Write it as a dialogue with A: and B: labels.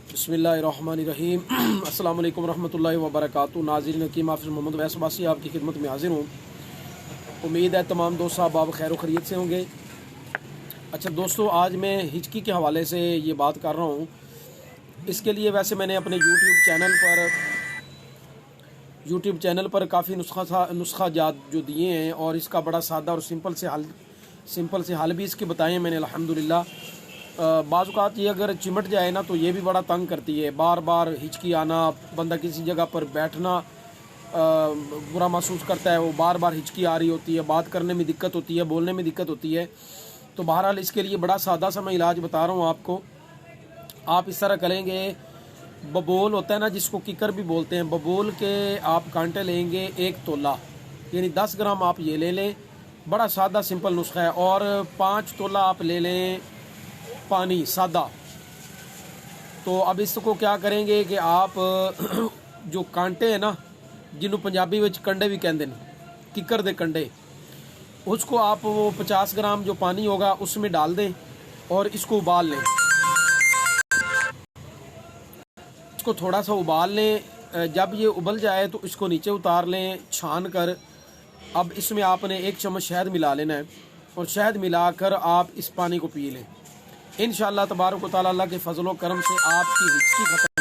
A: बिस्मिल्लाहिर्रहमानिर्रहीम अस्सलाम वालेकुम रहमतुल्लाहि व बरकातुहू। नाज़रीन हकीम हाफ़िज़ मोहम्मद वैस अब्बासी आपकी खिदमत में हाज़िर हूँ। उम्मीद है तमाम दोस्त साहब आप खैर खैरियत से होंगे। अच्छा दोस्तों, आज मैं हिचकी के हवाले से ये बात कर रहा हूँ। इसके लिए वैसे मैंने अपने यूट्यूब चैनल पर काफ़ी नुस्खा जात जो दिए हैं और इसका बड़ा सादा और सिंपल से हल भी इसके बताए हैं मैंने अल्हम्दुलिल्लाह। बाज़ औक़ात ये अगर चिमट जाए ना तो ये भी बड़ा तंग करती है, बार बार हिचकी आना, बंदा किसी जगह पर बैठना बुरा महसूस करता है, वो बार बार हिचकी आ रही होती है, बात करने में दिक्कत होती है, बोलने में दिक्कत होती है। तो बहरहाल इसके लिए बड़ा सादा सा मैं इलाज बता रहा हूँ आपको। आप इस तरह करेंगे, बबूल होता है ना जिसको किकर भी बोलते हैं, बबूल के आप कांटे लेंगे 1 तोला, यानी 10 ग्राम आप ये ले लें। बड़ा सादा सिंपल नुस्खा है। और 5 तोला आप ले लें पानी सादा। तो अब इसको क्या करेंगे कि आप जो कांटे हैं ना, जिन्हों पंजाबी में कंडे भी कहते हैं, किकर दे कंडे, उसको आप वो 50 ग्राम जो पानी होगा उसमें डाल दें और इसको उबाल लें। इसको थोड़ा सा उबाल लें। जब ये उबल जाए तो इसको नीचे उतार लें छान कर। अब इसमें आपने 1 चम्मच शहद मिला लेना है और शहद मिलाकर आप इस पानी को पी लें। इंशाअल्लाह तबारक व तआला अल्लाह के फजल व करम से आपकी हिचकी खत्म।